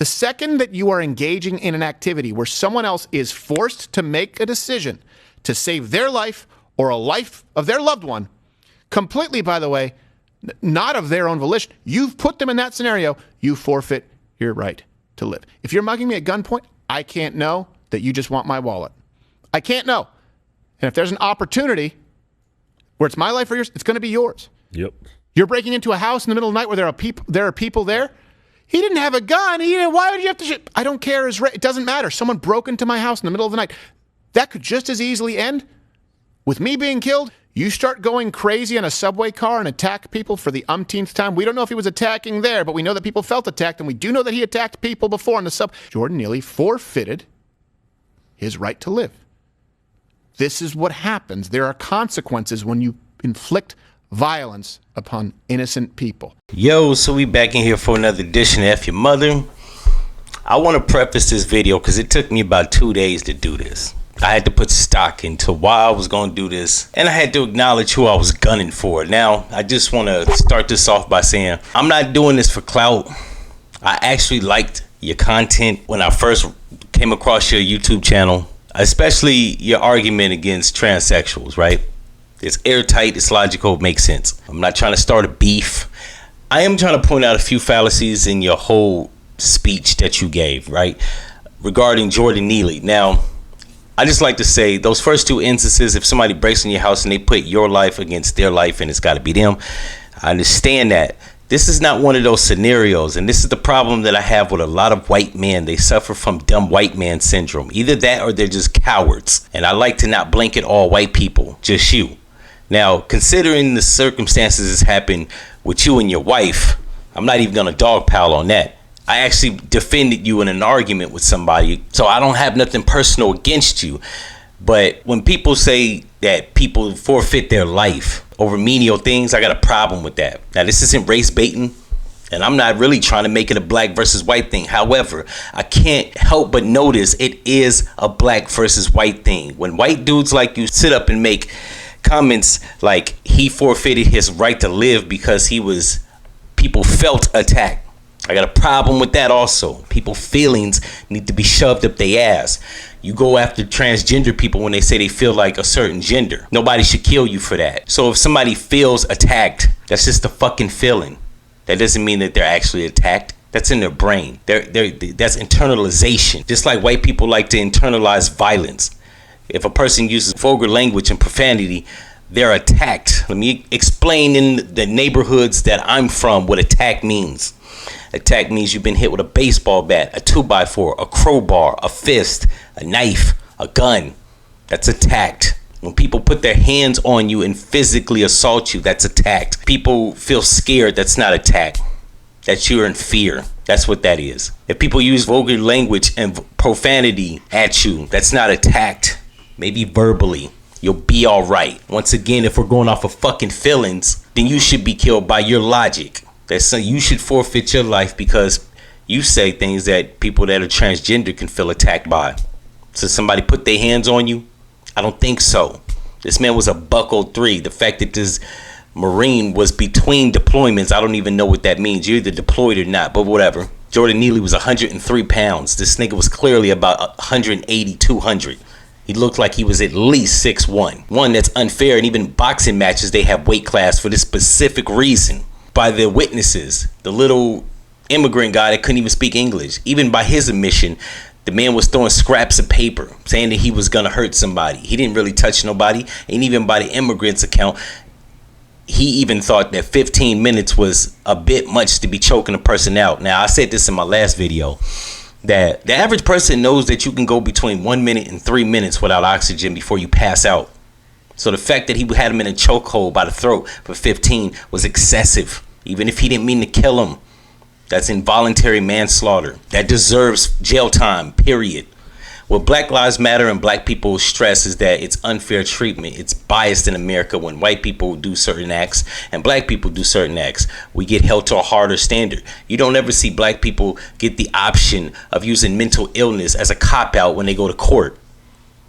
The second that you are engaging in an activity where someone else is forced to make a decision to save their life or a life of their loved one, completely, by the way, not of their own volition, you've put them in that scenario, you forfeit your right to live. If you're mugging me at gunpoint, I can't know that you just want my wallet. I can't know. And if there's an opportunity where it's my life or yours, it's going to be yours. Yep. You're breaking into a house in the middle of the night where there are people there. He didn't have a gun. Why would you have to shoot? I don't care. It doesn't matter. Someone broke into my house in the middle of the night. That could just as easily end with me being killed. You start going crazy in a subway car and attack people for the umpteenth time. We don't know if he was attacking there, but we know that people felt attacked, and we do know that he attacked people before in the sub. Jordan Neely forfeited his right to live. This is what happens. There are consequences when you inflict violence upon innocent people. Yo, so we back in here for another edition of F-ya-Motha. I want to preface this video because it took me about 2 days to do this. I had to put stock into why I was going to do this, and I had to acknowledge who I was gunning for. Now, I just want to start this off by saying I'm not doing this for clout. I actually liked your content when I first came across your YouTube channel, especially your argument against transsexuals, right? It's airtight, it's logical, it makes sense. I'm not trying to start a beef. I am trying to point out a few fallacies in your whole speech that you gave, right? Regarding Jordan Neely. Now, I just like to say those first two instances, if somebody breaks in your house and they put your life against their life and it's got to be them, I understand that. This is not one of those scenarios, and this is the problem that I have with a lot of white men. They suffer from dumb white man syndrome. Either that or they're just cowards. And I like to not blanket all white people, just you. Now, considering the circumstances that's happened with you and your wife, I'm not even going to dogpile on that. I actually defended you in an argument with somebody, so I don't have nothing personal against you. But when people say that people forfeit their life over menial things, I got a problem with that. Now, this isn't race baiting, and I'm not really trying to make it a black versus white thing. However, I can't help but notice it is a black versus white thing. When white dudes like you sit up and make comments like he forfeited his right to live because people felt attacked. I got a problem with that also. People's feelings need to be shoved up their ass. You go after transgender people when they say they feel like a certain gender. Nobody should kill you for that. So if somebody feels attacked, that's just a fucking feeling. That doesn't mean that they're actually attacked. That's in their brain. That's internalization. Just like white people like to internalize violence. If a person uses vulgar language and profanity, they're attacked. Let me explain in the neighborhoods that I'm from what attack means. Attack means you've been hit with a baseball bat, a 2x4, a crowbar, a fist, a knife, a gun. That's attacked. When people put their hands on you and physically assault you, that's attacked. People feel scared, that's not attack. That's you're in fear. That's what that is. If people use vulgar language and profanity at you, that's not attacked. Maybe verbally. You'll be all right. Once again, if we're going off of fucking feelings, then you should be killed by your logic. That's you should forfeit your life because you say things that people that are transgender can feel attacked by. So somebody put their hands on you? I don't think so. This man was a .03. The fact that this Marine was between deployments, I don't even know what that means. You're either deployed or not, but whatever. Jordan Neely was 103 pounds. This nigga was clearly about 180, 200. He looked like he was at least 6'1". One, that's unfair, and even boxing matches, they have weight class for this specific reason. By the witnesses, the little immigrant guy that couldn't even speak English, even by his admission, the man was throwing scraps of paper saying that he was gonna hurt somebody. He didn't really touch nobody, and even by the immigrant's account, he even thought that 15 minutes was a bit much to be choking a person out. Now, I said this in my last video, that the average person knows that you can go between 1 minute and 3 minutes without oxygen before you pass out. So the fact that he had him in a chokehold by the throat for 15 was excessive. Even if he didn't mean to kill him, that's involuntary manslaughter. That deserves jail time, period. What Black Lives Matter and black people stress is that it's unfair treatment. It's biased in America when white people do certain acts and black people do certain acts. We get held to a harder standard. You don't ever see black people get the option of using mental illness as a cop-out when they go to court.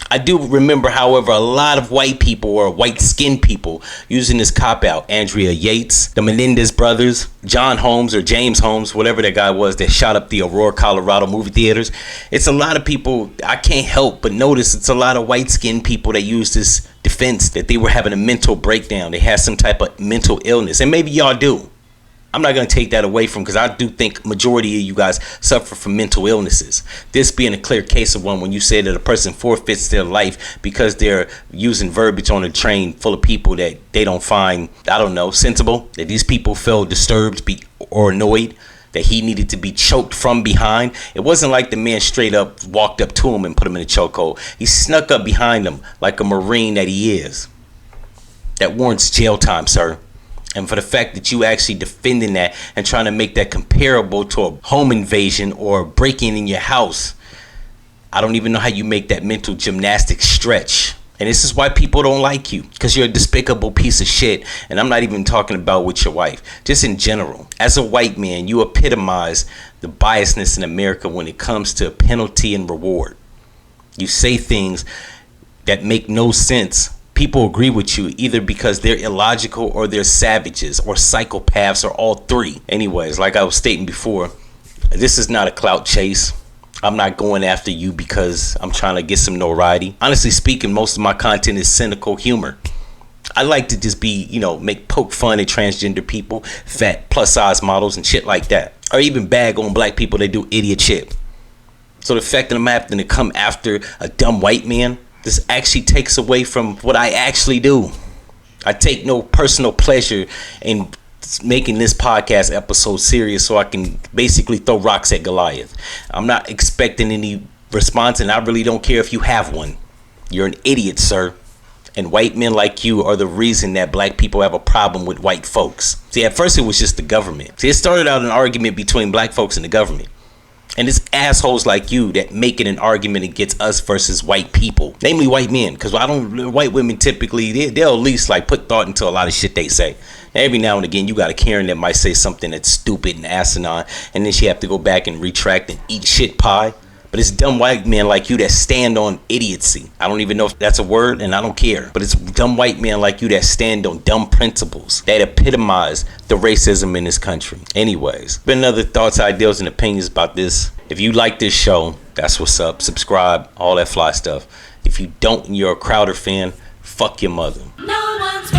I do remember, however, a lot of white people or white-skinned people using this cop-out. Andrea Yates, the Menendez brothers, John Holmes or James Holmes, whatever that guy was that shot up the Aurora, Colorado movie theaters. It's a lot of people. I can't help but notice it's a lot of white-skinned people that use this defense that they were having a mental breakdown. They had some type of mental illness. And maybe y'all do. I'm not going to take that away from, because I do think majority of you guys suffer from mental illnesses. This being a clear case of one, when you say that a person forfeits their life because they're using verbiage on a train full of people that they don't find, I don't know, sensible, that these people felt disturbed or annoyed, that he needed to be choked from behind. It wasn't like the man straight up walked up to him and put him in a chokehold. He snuck up behind him like a Marine that he is. That warrants jail time, sir. And for the fact that you actually defending that and trying to make that comparable to a home invasion or breaking in your house, I don't even know how you make that mental gymnastics stretch. And this is why people don't like you, because you're a despicable piece of shit. And I'm not even talking about with your wife, just in general. As a white man, you epitomize the biasness in America when it comes to penalty and reward. You say things that make no sense. People agree with you either because they're illogical or they're savages or psychopaths or all three. Anyways, like I was stating before, this is not a clout chase. I'm not going after you because I'm trying to get some notoriety. Honestly speaking, most of my content is cynical humor. I like to just be, poke fun at transgender people, fat plus size models and shit like that. Or even bag on black people that do idiot shit. So the fact that I'm having to come after a dumb white man, this actually takes away from what I actually do. I take no personal pleasure in making this podcast episode serious so I can basically throw rocks at Goliath. I'm not expecting any response, and I really don't care if you have one. You're an idiot, sir. And white men like you are the reason that black people have a problem with white folks. See, at first it was just the government. See, it started out an argument between black folks and the government. And it's assholes like you that make it an argument against us versus white people, namely white men. Because white women typically, they'll at least put thought into a lot of shit they say. Every now and again, you got a Karen that might say something that's stupid and asinine, and then she have to go back and retract and eat shit pie. But it's dumb white men like you that stand on idiocy. I don't even know if that's a word, and I don't care. But it's dumb white men like you that stand on dumb principles that epitomize the racism in this country. Anyways, been other thoughts, ideas, and opinions about this. If you like this show, that's what's up. Subscribe, all that fly stuff. If you don't and you're a Crowder fan, fuck your mother. No one's